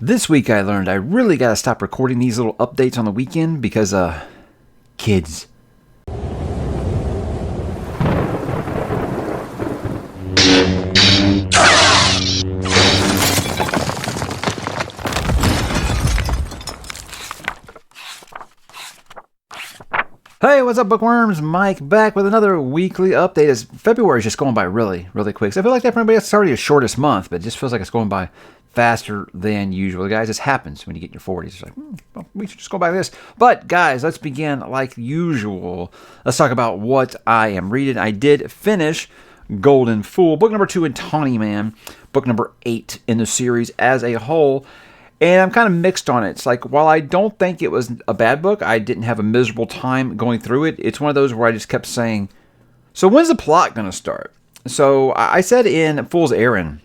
This week I learned I really gotta stop recording these little updates on the weekend because, kids. Hey, what's up, bookworms? Mike back with another weekly update. As February is just going by really, really quick. So I feel like that for everybody else, it's already the shortest month, but it just feels like it's going by faster than usual. Guys, this happens when you get in your 40s. It's like, well, we should just go by this. But guys, let's begin like usual. Let's talk about what I am reading. I did finish Golden Fool, book number 2 in Tawny Man, book number 8 in the series as a whole. And I'm kind of mixed on it. It's like, while I don't think it was a bad book, I didn't have a miserable time going through it. It's one of those where I just kept saying, so when's the plot going to start? So I said in Fool's Errand,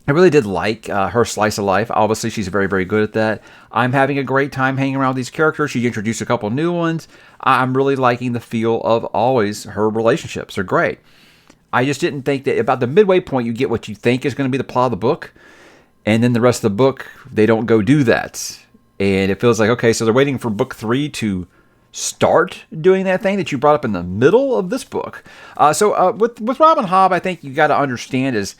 I really did like her slice of life. Obviously, she's very, very good at that. I'm having a great time hanging around with these characters. She introduced a couple new ones. I'm really liking the feel of always her relationships. They're great. I just didn't think that about the midway point, you get what you think is going to be the plot of the book. And then the rest of the book, they don't go do that. And it feels like, okay, so they're waiting for book 3 to start doing that thing that you brought up in the middle of this book. With Robin Hobb, I think you got to understand is,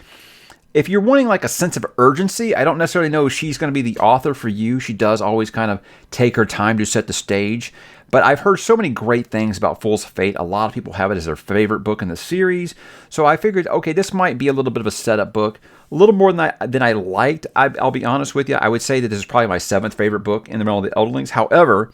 if you're wanting like a sense of urgency, I don't necessarily know if she's going to be the author for you. She does always kind of take her time to set the stage. But I've heard so many great things about Fool's Fate. A lot of people have it as their favorite book in the series. So I figured, okay, this might be a little bit of a setup book. A little more than I liked. I'll be honest with you. I would say that this is probably my 7th favorite book in the realm of the Elderlings. However,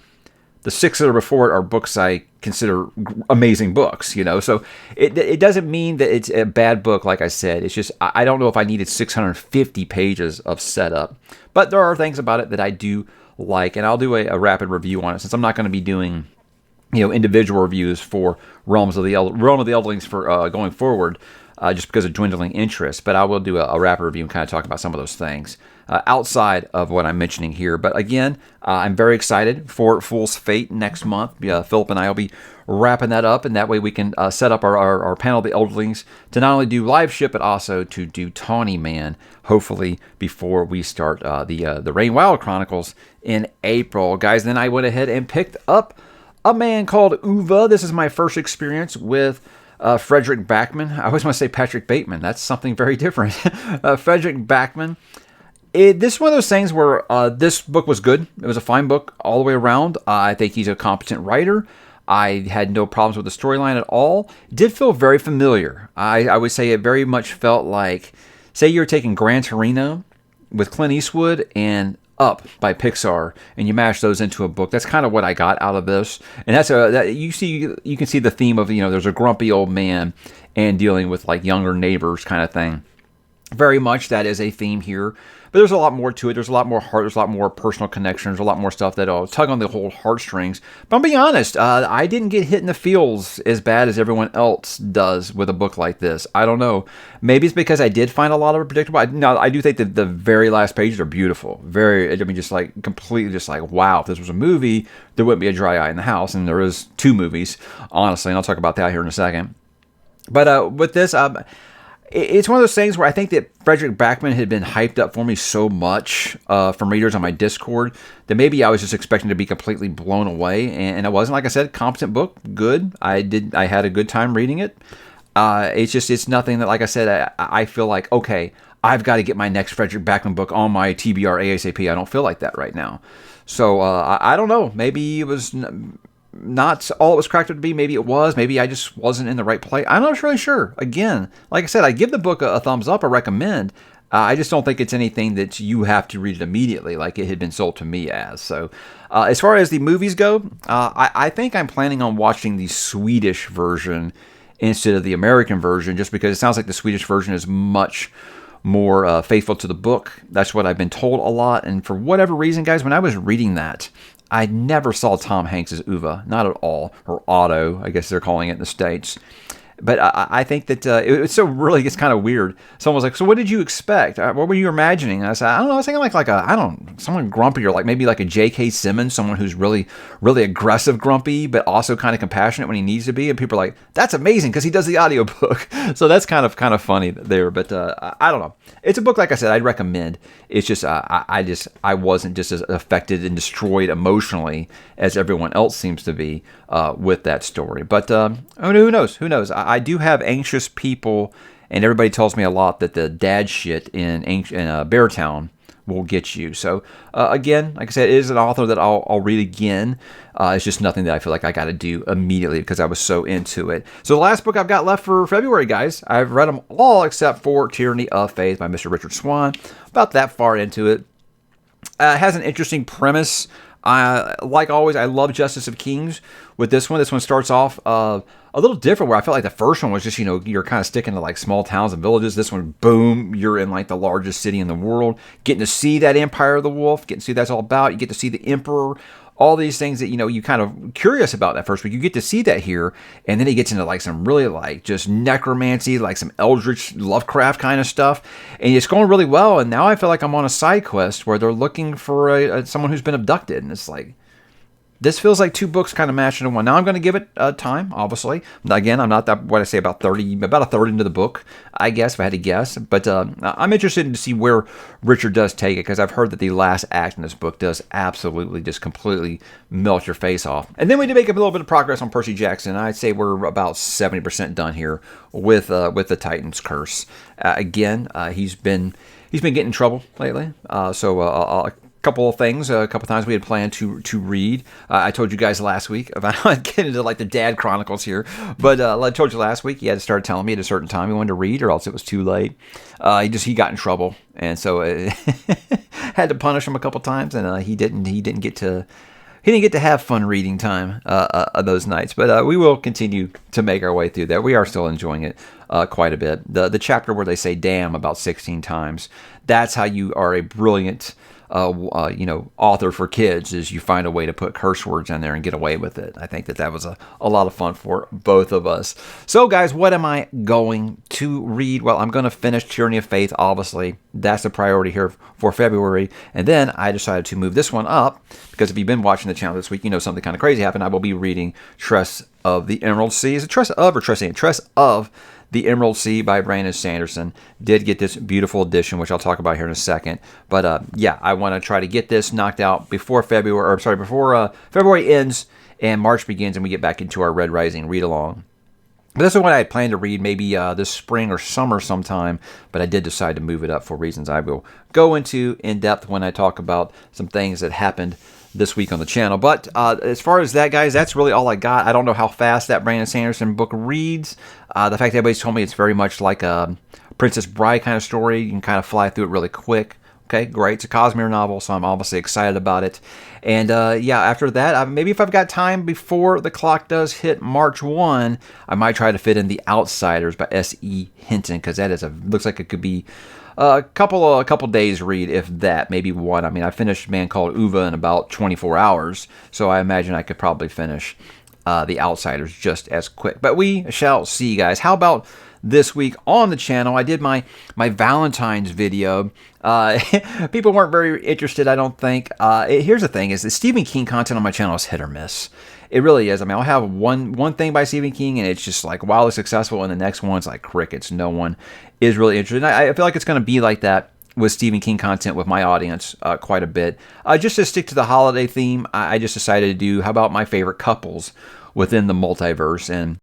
the 6 that are before it are books I consider amazing books, you know. So it doesn't mean that it's a bad book, like I said. It's just I don't know if I needed 650 pages of setup. But there are things about it that I do like, and I'll do a rapid review on it since I'm not going to be doing, individual reviews for Realm of the Elderlings for going forward, just because of dwindling interest. But I will do a rapid review and kind of talk about some of those things outside of what I'm mentioning here. But again, I'm very excited for Fool's Fate next month. Philip and I will be wrapping that up, and that way we can set up our panel of the Elderlings to not only do live ship, but also to do Tawny Man, hopefully before we start the Rain Wild Chronicles in April. Guys, then I went ahead and picked up a man called Uva. This is my first experience with Frederick Backman. I always want to say Patrick Bateman. That's something very different. Frederick Backman. This is one of those things where this book was good. It was a fine book all the way around. I think he's a competent writer. I had no problems with the storyline at all. It did feel very familiar. I would say it very much felt like, say you're taking Gran Torino with Clint Eastwood and Up by Pixar, and you mash those into a book. That's kind of what I got out of this. And you can see the theme of, there's a grumpy old man and dealing with like younger neighbors kind of thing. Very much that is a theme here. But there's a lot more to it. There's a lot more heart. There's a lot more personal connections. A lot more stuff that'll tug on the whole heartstrings. But I'll be honest, I didn't get hit in the feels as bad as everyone else does with a book like this. I don't know. Maybe it's because I did find a lot of it predictable. I do think that the very last pages are beautiful. Just like completely just like, wow, if this was a movie, there wouldn't be a dry eye in the house. And there is 2 movies, honestly. And I'll talk about that here in a second. But with this, it's one of those things where I think that Frederick Backman had been hyped up for me so much from readers on my Discord that maybe I was just expecting to be completely blown away, and it wasn't. Like I said, competent book, good. I had a good time reading it. It's nothing that, like I said, I feel like, okay, I've got to get my next Frederick Backman book on my TBR ASAP. I don't feel like that right now. So I don't know. Maybe it was not all it was cracked up to be. Maybe it was. Maybe I just wasn't in the right place. I'm not really sure. Again, like I said, I give the book a thumbs up. I recommend. I just don't think it's anything that you have to read it immediately like it had been sold to me as. So as far as the movies go, I think I'm planning on watching the Swedish version instead of the American version, just because it sounds like the Swedish version is much more faithful to the book. That's what I've been told a lot. And for whatever reason, guys, when I was reading that, I never saw Tom Hanks as Uva, not at all, or Otto, I guess they're calling it in the States. But I think that it's so really, it's kind of weird. Someone was like, so what did you expect? What were you imagining? And I said, I don't know. I was thinking I don't know, someone grumpy, or like maybe like a J.K. Simmons, someone who's really, really aggressive grumpy, but also kind of compassionate when he needs to be. And people are like, that's amazing because he does the audiobook. So that's kind of funny there. But I don't know. It's a book, like I said, I'd recommend. It's just, I wasn't just as affected and destroyed emotionally as everyone else seems to be with that story. But who knows? Who knows? I do have anxious people, and everybody tells me a lot that the dad shit in Beartown will get you. So again, like I said, it is an author that I'll read again. It's just nothing that I feel like I got to do immediately because I was so into it. So the last book I've got left for February, guys, I've read them all except for Tyranny of Faith by Mr. Richard Swan. About that far into it. It has an interesting premise. Like always, I love Justice of Kings with this one. This one starts off a little different, where I felt like the first one was just, you're kind of sticking to like small towns and villages. This one, boom, you're in like the largest city in the world, getting to see that Empire of the Wolf, getting to see what that's all about. You get to see the Emperor, all these things that, you kind of curious about that first week. You get to see that here, and then he gets into like some really like just necromancy, like some Eldritch Lovecraft kind of stuff, and it's going really well. And now I feel like I'm on a side quest where they're looking for someone who's been abducted, and it's like, this feels like two books kind of mashed into one. Now I'm going to give it time, obviously. Again, I'm not that, what I say, about a third into the book, I guess, if I had to guess. But I'm interested to see where Richard does take it, because I've heard that the last act in this book does absolutely just completely melt your face off. And then we did make a little bit of progress on Percy Jackson. I'd say we're about 70% done here with the Titan's Curse. Again, he's been getting in trouble lately. Couple of things, a couple times we had planned to read. I told you guys last week about getting into like the dad chronicles here, but I told you last week he had to start telling me at a certain time he wanted to read, or else it was too late. He got in trouble, and so had to punish him a couple times, and he didn't get to have fun reading time those nights. But we will continue to make our way through that. We are still enjoying it quite a bit. The chapter where they say "damn" about 16 times. That's how you are a brilliant author for kids, is you find a way to put curse words in there and get away with it. I think that was a lot of fun for both of us. So guys, what am I going to read? Well, I'm going to finish Tyranny of Faith, obviously. That's the priority here for February. And then I decided to move this one up, because if you've been watching the channel this week, something kind of crazy happened. I will be reading Tress of the Emerald Sea. Is it Tress of or Tress? Tress of the Emerald Sea by Brandon Sanderson. Did get this beautiful edition, which I'll talk about here in a second. But I want to try to get this knocked out before before February ends and March begins, and we get back into our Red Rising read along. But this is what I had planned to read maybe this spring or summer sometime, but I did decide to move it up for reasons I will go into in depth when I talk about some things that happened this week on the channel. But as far as that, guys, that's really all I got. I don't know how fast that Brandon Sanderson book reads. The fact that everybody's told me it's very much like a Princess Bride kind of story. You can kind of fly through it really quick. Okay, great. It's a Cosmere novel, so I'm obviously excited about it. And after that, maybe if I've got time before the clock does hit March 1, I might try to fit in The Outsiders by S.E. Hinton, because that looks like it could be a couple days read, if that, maybe one. I mean, I finished Man Called Uva in about 24 hours, so I imagine I could probably finish The Outsiders just as quick. But we shall see, guys. How about this week on the channel? I did my Valentine's video. People weren't very interested, I don't think. Here's the thing, is that Stephen King content on my channel is hit or miss. It really is. I mean, I'll have one thing by Stephen King, and it's just like wildly successful, and the next one's like crickets. No one is really interested. And I feel like it's going to be like that with Stephen King content with my audience quite a bit. Just to stick to the holiday theme, I just decided to do, how about my favorite couples within the multiverse, and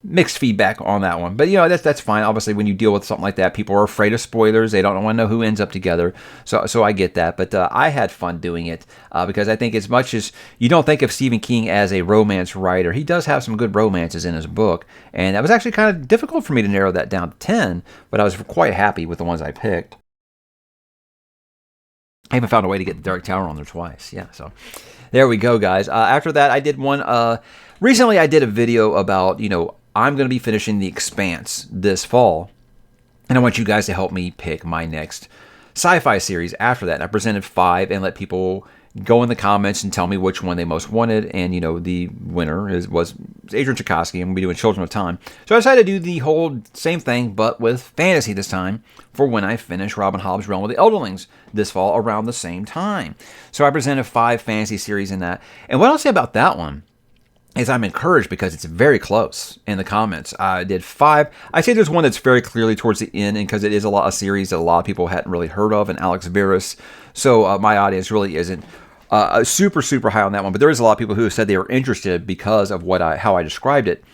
mixed feedback on that one. But that's fine. Obviously, when you deal with something like that, people are afraid of spoilers. They don't want to know who ends up together. So I get that. But I had fun doing it because I think, as much as you don't think of Stephen King as a romance writer, he does have some good romances in his book. And that was actually kind of difficult for me to narrow that down to 10, but I was quite happy with the ones I picked. I even found a way to get the Dark Tower on there twice. Yeah, so there we go, guys. After that, I did one. Recently, I did a video about, I'm going to be finishing The Expanse this fall, and I want you guys to help me pick my next sci-fi series after that. And I presented 5 and let people go in the comments and tell me which one they most wanted. And, the winner was Adrian Tchaikovsky, and we'll be doing Children of Time. So I decided to do the whole same thing, but with fantasy this time, for when I finish Robin Hobb's Realm of the Elderlings this fall around the same time. So I presented 5 fantasy series in that. And what I'll say about that one is I'm encouraged because it's very close in the comments. I did 5. I say there's one that's very clearly towards the end, and because it is a series that a lot of people hadn't really heard of, and Alex Veris. So my audience really isn't super, super high on that one. But there is a lot of people who said they were interested because of how I described it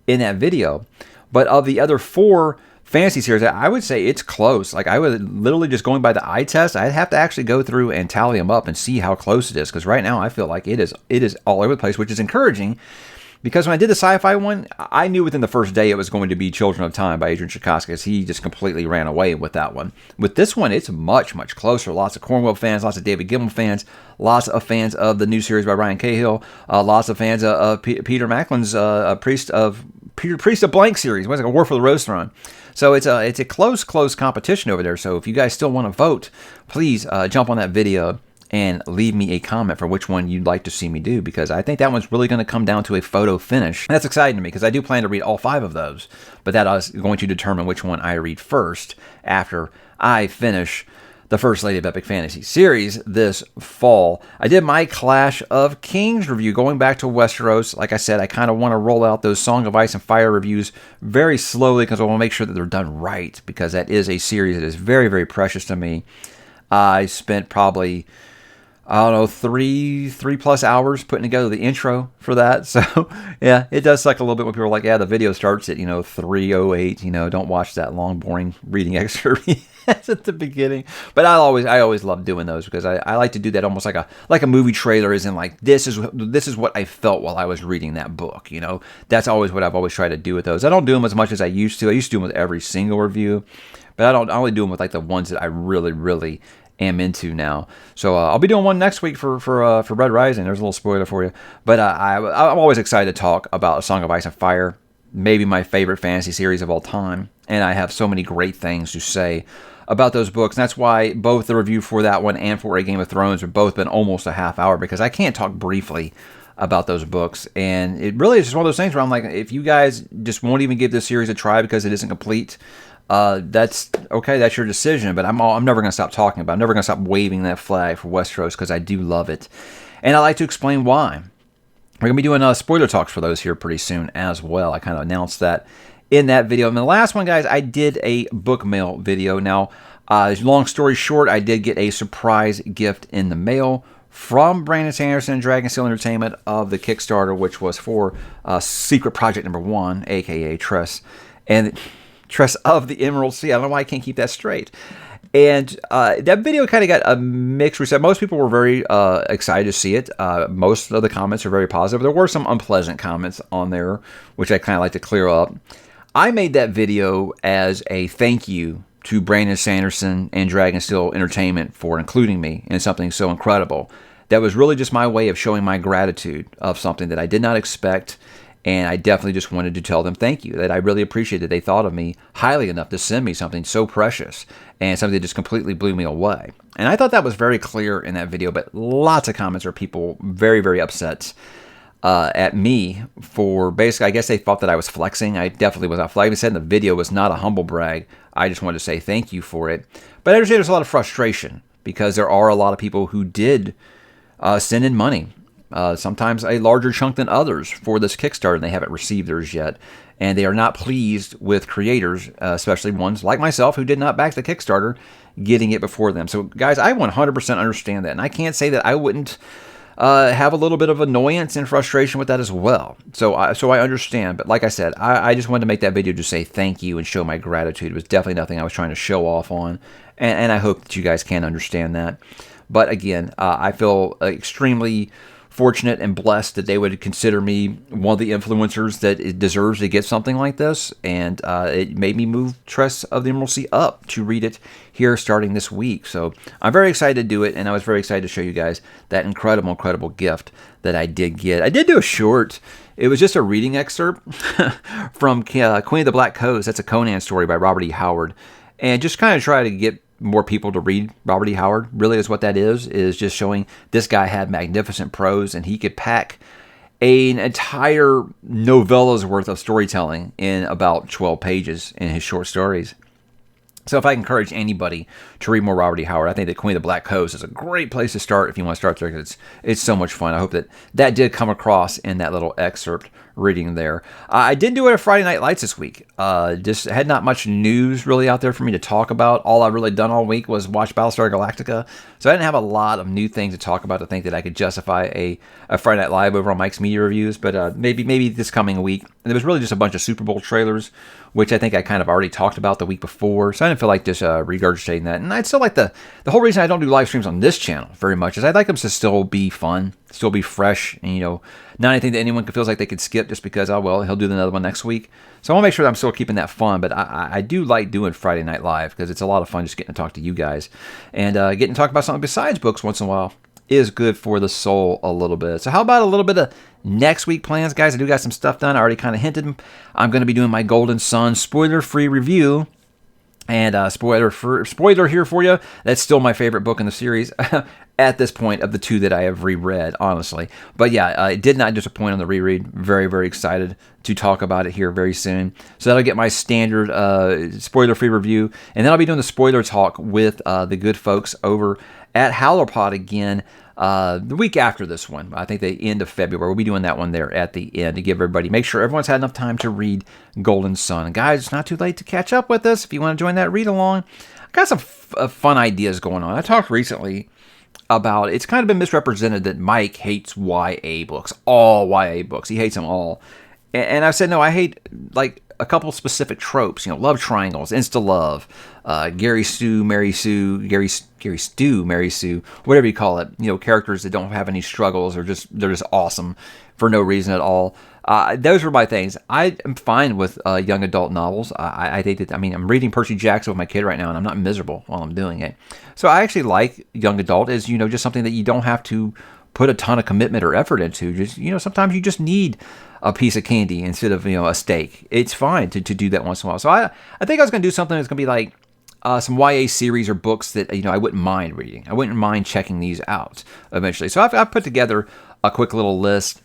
in that video. But of the other 4 fantasy series, I would say it's close. Like, I would literally, just going by the eye test, I'd have to actually go through and tally them up and see how close it is. Because right now I feel like it is all over the place, which is encouraging. Because when I did the sci-fi one, I knew within the first day it was going to be Children of Time by Adrian Tchaikovsky, because he just completely ran away with that one. With this one, it's much, much closer. Lots of Cornwell fans, lots of David Gemmell fans, lots of fans of the new series by Ryan Cahill, lots of fans of Peter Macklin's Priest of Blank series. What's it, War for the Rose Throne? So it's a close competition over there. So if you guys still want to vote, please jump on that video and leave me a comment for which one you'd like to see me do, because I think that one's really going to come down to a photo finish. And that's exciting to me, because I do plan to read all 5 of those, but that is going to determine which one I read first after I finish the First Lady of Epic Fantasy series this fall. I did my Clash of Kings review, going back to Westeros. Like I said, I kind of want to roll out those Song of Ice and Fire reviews very slowly, because I want to make sure that they're done right, because that is a series that is very, very precious to me. I spent probably, I don't know, 3+ hours putting together the intro for that. So yeah, it does suck a little bit when people are like, yeah, the video starts at 3:08. Don't watch that long, boring reading excerpt at the beginning. But I always love doing those, because I like to do that almost like a movie trailer, is in like, this is what I felt while I was reading that book. That's always what I've always tried to do with those. I don't do them as much as I used to. I used to do them with every single review, but I only do them with like the ones that I really, really am into now. So I'll be doing one next week for Red Rising. There's a little spoiler for you, but I'm always excited to talk about A Song of Ice and Fire, maybe my favorite fantasy series of all time, and I have so many great things to say about those books. And that's why both the review for that one and for A Game of Thrones have both been almost a half hour, because I can't talk briefly about those books. And it really is just one of those things where I'm like, if you guys just won't even give this series a try because it isn't complete, that's okay. That's your decision. But I'm never going to stop talking about it. I'm never going to stop waving that flag for Westeros, because I do love it, and I like to explain why. We're going to be doing spoiler talks for those here pretty soon as well. I kind of announced that in that video. And the last one, guys, I did a book mail video. Now, long story short, I did get a surprise gift in the mail from Brandon Sanderson and Dragonsteel Entertainment of the Kickstarter, which was for Secret Project number 1, aka Tress, and Tress of the Emerald Sea. I don't know why I can't keep that straight. And that video kind of got a mixed reception. Most people were very excited to see it. Most of the comments are very positive. There were some unpleasant comments on there, which I kind of like to clear up. I made that video as a thank you to Brandon Sanderson and Dragonsteel Entertainment for including me in something so incredible. That was really just my way of showing my gratitude of something that I did not expect. And I definitely just wanted to tell them thank you, that I really appreciate that they thought of me highly enough to send me something so precious and something that just completely blew me away. And I thought that was very clear in that video, but lots of comments were people very, very upset at me for basically, I guess they thought that I was flexing. I definitely was not flexing. I said in the video was not a humble brag. I just wanted to say thank you for it. But I understand there's a lot of frustration because there are a lot of people who did send in money. Sometimes a larger chunk than others for this Kickstarter, and they haven't received theirs yet. And they are not pleased with creators, especially ones like myself who did not back the Kickstarter, getting it before them. So, guys, I 100% understand that. And I can't say that I wouldn't have a little bit of annoyance and frustration with that as well. So I understand. But like I said, I just wanted to make that video to say thank you and show my gratitude. It was definitely nothing I was trying to show off on. And I hope that you guys can understand that. But again, I feel extremely fortunate and blessed that they would consider me one of the influencers that it deserves to get something like this. And it made me move Tress of the Emerald Sea up to read it here starting this week. So I'm very excited to do it, and I was very excited to show you guys that incredible, incredible gift that I did get. I did do a short. It was just a reading excerpt from Queen of the Black Coast. That's a Conan story by Robert E. Howard. And just kind of try to get more people to read Robert E. Howard. Really is what that is just showing this guy had magnificent prose and he could pack an entire novella's worth of storytelling in about 12 pages in his short stories. So if I encourage anybody to read more Robert E. Howard, I think that Queen of the Black Coast is a great place to start if you want to start there, because it's so much fun. I hope that did come across in that little excerpt reading there. I did do it at Friday Night Lights this week. Just had not much news really out there for me to talk about. All I've really done all week was watch Battlestar Galactica. So I didn't have a lot of new things to talk about to think that I could justify a Friday Night Live over on Mike's Media Reviews. But maybe this coming week. And there was really just a bunch of Super Bowl trailers, which I think I kind of already talked about the week before. So I didn't feel like just regurgitating that. And I'd still like the whole reason I don't do live streams on this channel very much is I'd like them to still be fun, still be fresh, and, not anything that anyone feels like they could skip just because, oh, well, he'll do another one next week. So I want to make sure that I'm still keeping that fun, but I do like doing Friday Night Live because it's a lot of fun just getting to talk to you guys. And getting to talk about something besides books once in a while is good for the soul a little bit. So how about a little bit of next week plans, guys? I do got some stuff done. I already kind of hinted. I'm going to be doing my Golden Sun spoiler-free review. And spoiler here for you, that's still my favorite book in the series at this point of the two that I have reread, honestly. But yeah, it did not disappoint on the reread. Very, very excited to talk about it here very soon. So that'll get my standard spoiler-free review. And then I'll be doing the spoiler talk with the good folks over at HowlerPod again the week after this one. I think the end of February. We'll be doing that one there at the end to give everybody, make sure everyone's had enough time to read Golden Sun. And guys, it's not too late to catch up with us if you want to join that read along. I've got some fun ideas going on. I talked recently about, it's kind of been misrepresented that Mike hates YA books, all YA books. He hates them all. And I've said, no, I hate like a couple specific tropes, love triangles, insta-love, Gary Stu, Mary Sue, Gary Stu, Mary Sue, whatever you call it, characters that don't have any struggles or they're just awesome for no reason at all. Those were my things. I am fine with young adult novels. I think that, I'm reading Percy Jackson with my kid right now, and I'm not miserable while I'm doing it. So I actually like young adult as, just something that you don't have to put a ton of commitment or effort into. Just, sometimes you just need a piece of candy instead of, a steak. It's fine to do that once in a while. So I think I was going to do something that's going to be like some YA series or books that, I wouldn't mind reading. I wouldn't mind checking these out eventually. So I've put together a quick little list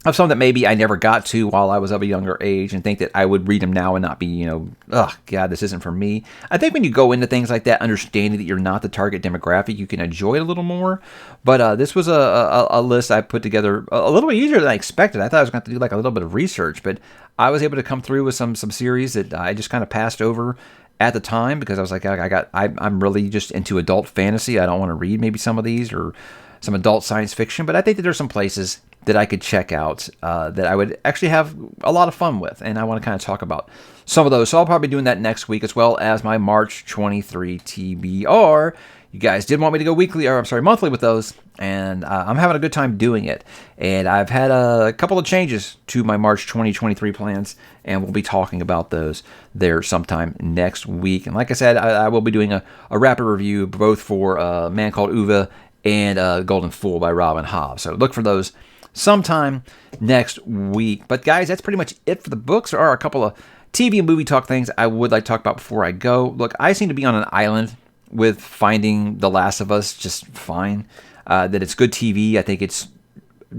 of some that maybe I never got to while I was of a younger age and think that I would read them now and not be, oh, God, this isn't for me. I think when you go into things like that, understanding that you're not the target demographic, you can enjoy it a little more. But this was a list I put together a little bit easier than I expected. I thought I was going to have to do like a little bit of research, but I was able to come through with some series that I just kind of passed over at the time because I was like, I'm really just into adult fantasy. I don't want to read maybe some of these or some adult science fiction, but I think that there's some places that I could check out that I would actually have a lot of fun with, and I want to kind of talk about some of those. So I'll probably be doing that next week as well as my March 23 TBR. You guys did want me to go monthly with those, and I'm having a good time doing it. And I've had a couple of changes to my March 2023 plans, and we'll be talking about those there sometime next week. And like I said, I will be doing a rapid review both for A Man Called Uwe and Golden Fool by Robin Hobb. So look for those sometime next week. But guys, that's pretty much it for the books. There are a couple of TV and movie talk things I would like to talk about before I go. Look, I seem to be on an island with finding The Last of Us just fine. That it's good TV. I think it's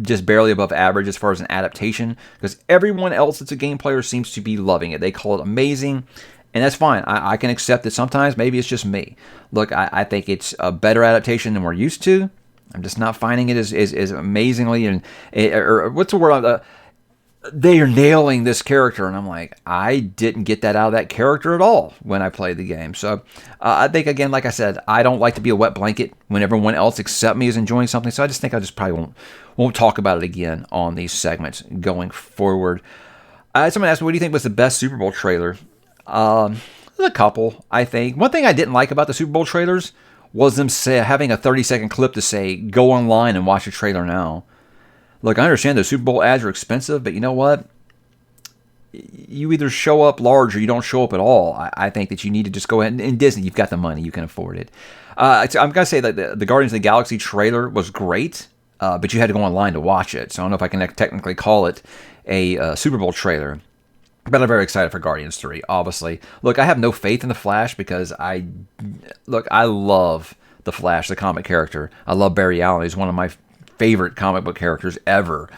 just barely above average as far as an adaptation because everyone else that's a game player seems to be loving it. They call it amazing. And that's fine. I can accept that sometimes maybe it's just me. Look, I think it's a better adaptation than we're used to. I'm just not finding it as amazingly, or what's the word? They are nailing this character, and I'm like, I didn't get that out of that character at all when I played the game. So I think, again, like I said, I don't like to be a wet blanket when everyone else except me is enjoying something. So I just think I just probably won't talk about it again on these segments going forward. Someone asked me, what do you think was the best Super Bowl trailer? There's a couple, I think. One thing I didn't like about the Super Bowl trailers was them having a 30-second clip to say, go online and watch the trailer now. Look, I understand the Super Bowl ads are expensive, but you know what? You either show up large or you don't show up at all. I think that you need to just go ahead. And in Disney, you've got the money. You can afford it. I'm going to say that the Guardians of the Galaxy trailer was great, but you had to go online to watch it. So I don't know if I can technically call it a Super Bowl trailer. But I'm very excited for Guardians 3, obviously. Look, I have no faith in the Flash because I love the Flash, the comic character. I love Barry Allen. He's one of my favorite comic book characters ever.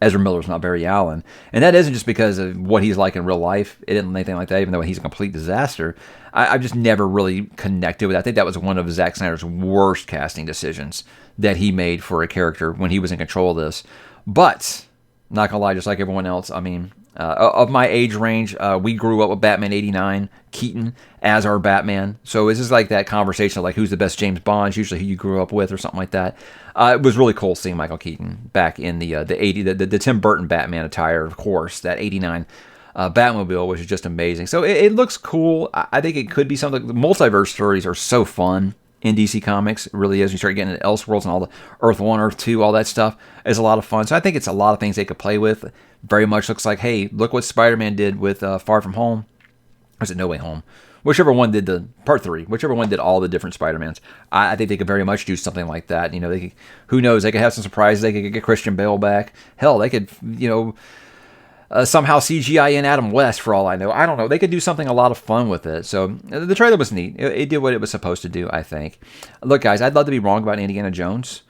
Ezra Miller's not Barry Allen. And that isn't just because of what he's like in real life. It isn't anything like that, even though he's a complete disaster. I've just never really connected with it. I think that was one of Zack Snyder's worst casting decisions that he made for a character when he was in control of this. But, not gonna lie, just like everyone else, I mean, of my age range, we grew up with Batman 89, Keaton as our Batman. So it's just like that conversation of like who's the best James Bond, usually who you grew up with or something like that. It was really cool seeing Michael Keaton back in the Tim Burton Batman attire, of course, that 89 Batmobile, which is just amazing. So it looks cool. I think it could be something. The multiverse stories are so fun in DC Comics. It really is. You start getting into Elseworlds and all the Earth 1, Earth 2, all that stuff is a lot of fun. So I think it's a lot of things they could play with. Very much looks like, hey, look what Spider-Man did with Far From Home. Or is it No Way Home? Whichever one did the part 3, whichever one did all the different Spider-Mans. I think they could very much do something like that. You know, they could, who knows? They could have some surprises. They could get Christian Bale back. Hell, they could, somehow CGI in Adam West for all I know. I don't know. They could do something a lot of fun with it. So the trailer was neat. It did what it was supposed to do, I think. Look, guys, I'd love to be wrong about Indiana Jones.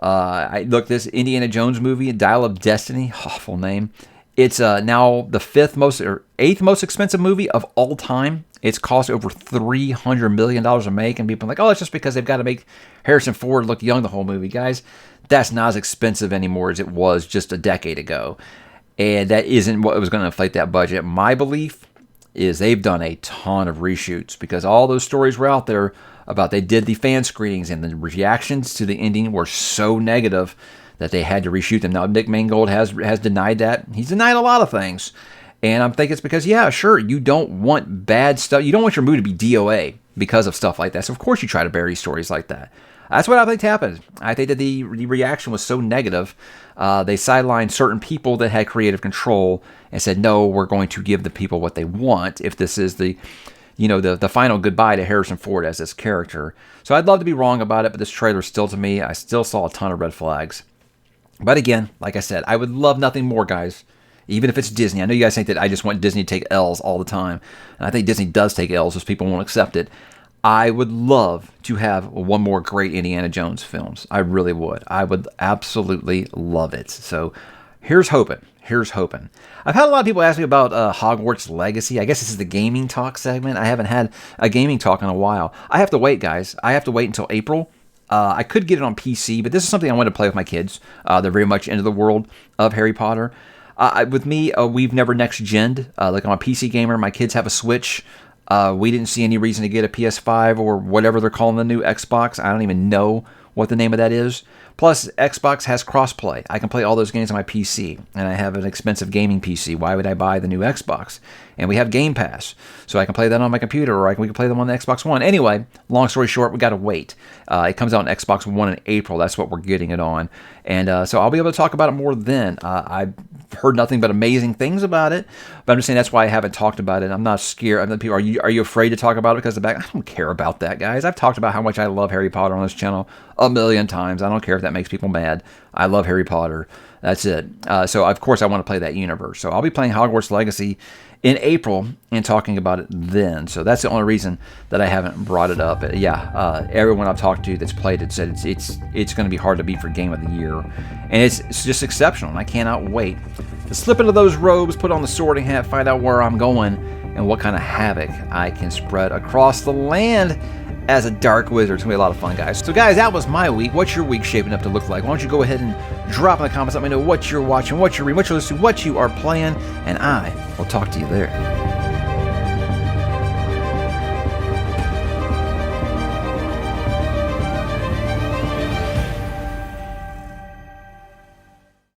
This Indiana Jones movie, Dial of Destiny, awful name. It's now the 8th most expensive movie of all time. It's cost over $300 million to make, and people are like, oh, it's just because they've got to make Harrison Ford look young the whole movie. Guys, that's not as expensive anymore as it was just a decade ago. And that isn't what was going to inflate that budget. My belief is they've done a ton of reshoots because all those stories were out there about they did the fan screenings and the reactions to the ending were so negative that they had to reshoot them. Now, Nick Mangold has denied that. He's denied a lot of things. And I'm thinking it's because, yeah, sure, you don't want bad stuff. You don't want your movie to be DOA because of stuff like that. So, of course, you try to bury stories like that. That's what I think happened. I think that the reaction was so negative, they sidelined certain people that had creative control and said, no, we're going to give the people what they want if this is the final goodbye to Harrison Ford as this character. So I'd love to be wrong about it, but this trailer still, to me, I still saw a ton of red flags. But again, like I said, I would love nothing more, guys. Even if it's Disney. I know you guys think that I just want Disney to take L's all the time. And I think Disney does take L's, just people won't accept it. I would love to have one more great Indiana Jones films. I really would. I would absolutely love it. So here's hoping. I've had a lot of people ask me about Hogwarts Legacy. I guess this is the gaming talk segment. I haven't had a gaming talk in a while. I have to wait, guys. I have to wait until April. I could get it on PC, but this is something I want to play with my kids. They're very much into the world of Harry Potter. With me, we've never next-gen'd. Like I'm a PC gamer. My kids have a Switch. We didn't see any reason to get a PS5 or whatever they're calling the new Xbox. I don't even know what the name of that is. Plus, Xbox has crossplay. I can play all those games on my PC, and I have an expensive gaming PC. Why would I buy the new Xbox? And we have Game Pass, so I can play that on my computer, or we can play them on the Xbox One. Anyway, long story short, we got to wait. It comes out on Xbox One in April. That's what we're getting it on. And so I'll be able to talk about it more then. I've heard nothing but amazing things about it, but I'm just saying that's why I haven't talked about it. I'm not scared. People, are you afraid to talk about it because of the back? I don't care about that, guys. I've talked about how much I love Harry Potter on this channel a million times. I don't care if that makes people mad. I love Harry Potter. That's it. So, of course, I want to play that universe. So I'll be playing Hogwarts Legacy in April and talking about it then. So that's the only reason that I haven't brought it up. Everyone I've talked to that's played it said it's going to be hard to beat for Game of the Year. And it's just exceptional, and I cannot wait to slip into those robes, put on the sorting hat, find out where I'm going, and what kind of havoc I can spread across the land as a dark wizard. It's going to be a lot of fun, guys. So, guys, that was my week. What's your week shaping up to look like? Why don't you go ahead and drop in the comments. Let me know what you're watching, what you're reading, what you're listening to, what you are playing, and I will talk to you there.